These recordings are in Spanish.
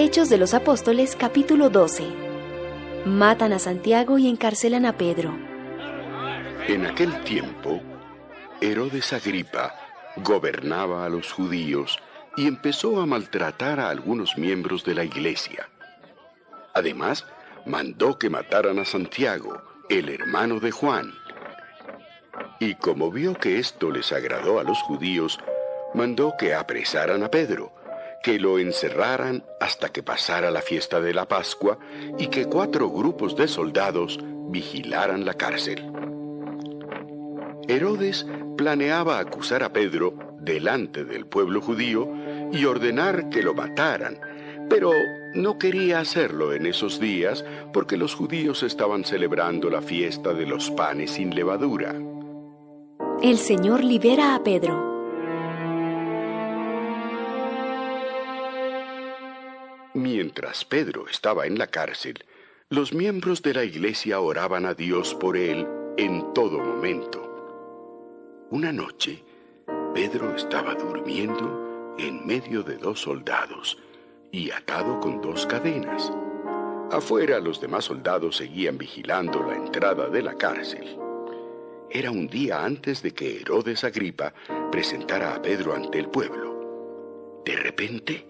Hechos de los Apóstoles, capítulo 12. Matan a Santiago y encarcelan a Pedro. En aquel tiempo, Herodes Agripa gobernaba a los judíos y empezó a maltratar a algunos miembros de la iglesia. Además, mandó que mataran a Santiago, el hermano de Juan. Y como vio que esto les agradó a los judíos, mandó que apresaran a Pedro, que lo encerraran hasta que pasara la fiesta de la Pascua y que 4 grupos de soldados vigilaran la cárcel. Herodes planeaba acusar a Pedro delante del pueblo judío y ordenar que lo mataran, pero no quería hacerlo en esos días porque los judíos estaban celebrando la fiesta de los panes sin levadura. El Señor libera a Pedro. Mientras Pedro estaba en la cárcel, los miembros de la iglesia oraban a Dios por él en todo momento. Una noche, Pedro estaba durmiendo en medio de 2 soldados y atado con 2 cadenas. Afuera, los demás soldados seguían vigilando la entrada de la cárcel. Era un día antes de que Herodes Agripa presentara a Pedro ante el pueblo. De repente,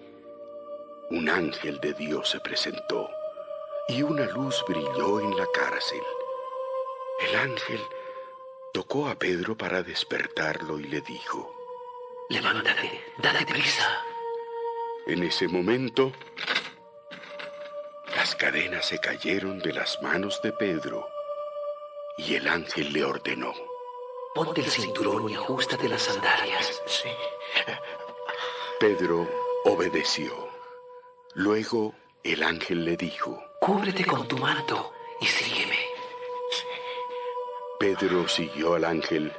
un ángel de Dios se presentó y una luz brilló en la cárcel. El ángel tocó a Pedro para despertarlo y le dijo: «Levántate, date prisa». En ese momento, las cadenas se cayeron de las manos de Pedro y el ángel le ordenó: «Ponte el cinturón y ajústate las sandalias». Sí. Pedro obedeció. Luego el ángel le dijo: «Cúbrete con tu manto y sígueme». Pedro siguió al ángel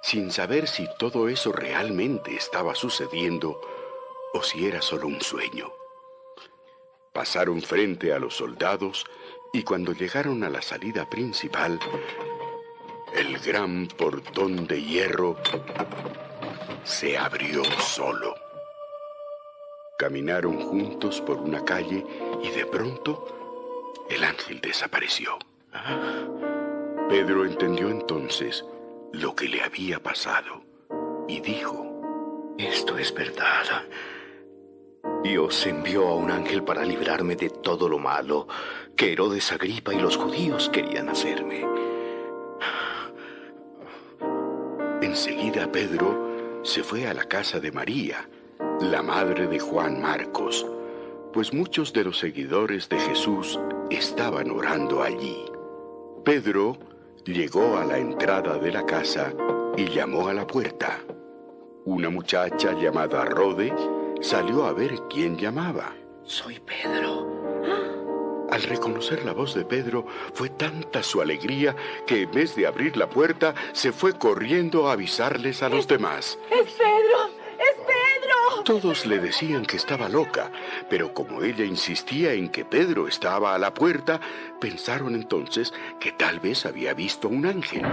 sin saber si todo eso realmente estaba sucediendo o si era solo un sueño. Pasaron frente a los soldados y cuando llegaron a la salida principal, el gran portón de hierro se abrió solo. Caminaron juntos por una calle y de pronto el ángel desapareció. Pedro entendió entonces lo que le había pasado y dijo: Esto es verdad. Dios envió a un ángel para librarme de todo lo malo que Herodes Agripa y los judíos querían hacerme. Enseguida Pedro se fue a la casa de María, la madre de Juan Marcos, pues muchos de los seguidores de Jesús estaban orando allí. Pedro llegó a la entrada de la casa y llamó a la puerta. Una muchacha llamada Rode salió a ver quién llamaba. Soy Pedro. Al reconocer la voz de Pedro, fue tanta su alegría que en vez de abrir la puerta, se fue corriendo a avisarles a los demás. ¡Es Pedro! ¡Es Pedro! Todos le decían que estaba loca, pero como ella insistía en que Pedro estaba a la puerta, pensaron entonces que tal vez había visto un ángel.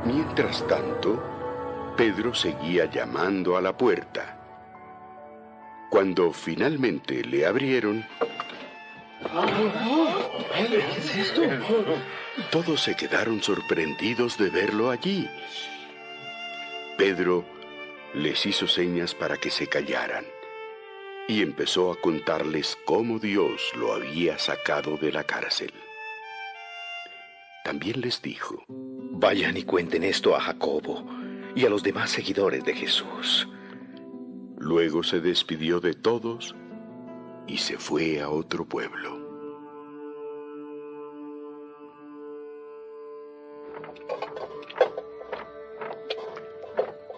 Mientras tanto, Pedro seguía llamando a la puerta. Cuando finalmente le abrieron, ¿Qué es esto? todos se quedaron sorprendidos de verlo allí. Pedro les hizo señas para que se callaran y empezó a contarles cómo Dios lo había sacado de la cárcel. También les dijo: Vayan y cuenten esto a Jacobo y a los demás seguidores de Jesús. Luego se despidió de todos y se fue a otro pueblo.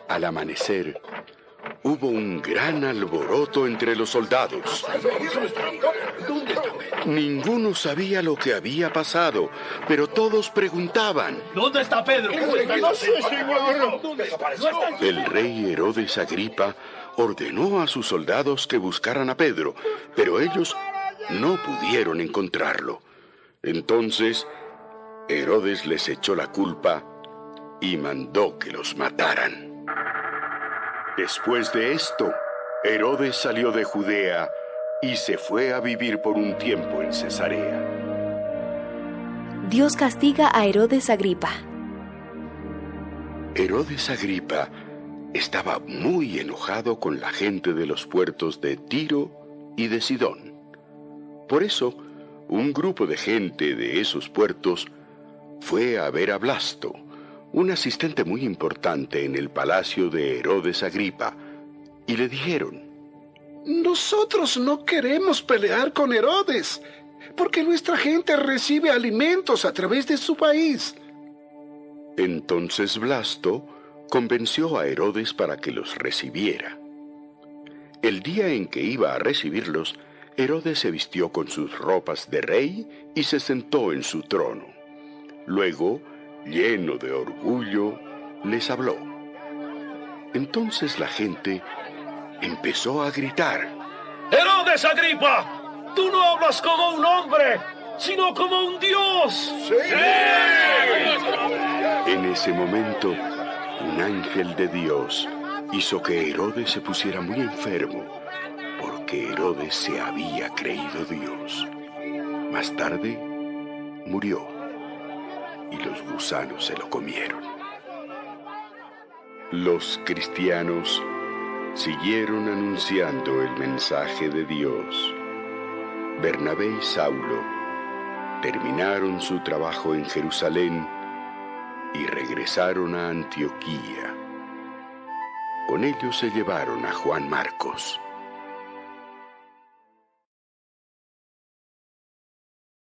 Al amanecer, hubo un gran alboroto entre los soldados. Ninguno sabía lo que había pasado, pero todos preguntaban: ¿Dónde está Pedro? No sé, señor. El rey Herodes Agripa ordenó a sus soldados que buscaran a Pedro, pero ellos no pudieron encontrarlo. Entonces, Herodes les echó la culpa y mandó que los mataran. Después de esto, Herodes salió de Judea y se fue a vivir por un tiempo en Cesarea. Dios castiga a Herodes Agripa. Herodes Agripa estaba muy enojado con la gente de los puertos de Tiro y de Sidón. Por eso, un grupo de gente de esos puertos fue a ver a Blasto, un asistente muy importante en el palacio de Herodes Agripa, y le dijeron: nosotros no queremos pelear con Herodes, porque nuestra gente recibe alimentos a través de su país. Entonces Blasto convenció a Herodes para que los recibiera. El día en que iba a recibirlos, Herodes se vistió con sus ropas de rey y se sentó en su trono. Luego, lleno de orgullo, les habló. Entonces la gente empezó a gritar: ¡Herodes Agripa! ¡Tú no hablas como un hombre, sino como un dios! ¡Sí! En ese momento, un ángel de Dios hizo que Herodes se pusiera muy enfermo, porque Herodes se había creído Dios. Más tarde, murió, y los gusanos se lo comieron. Los cristianos siguieron anunciando el mensaje de Dios. Bernabé y Saulo terminaron su trabajo en Jerusalén y regresaron a Antioquía. Con ellos se llevaron a Juan Marcos.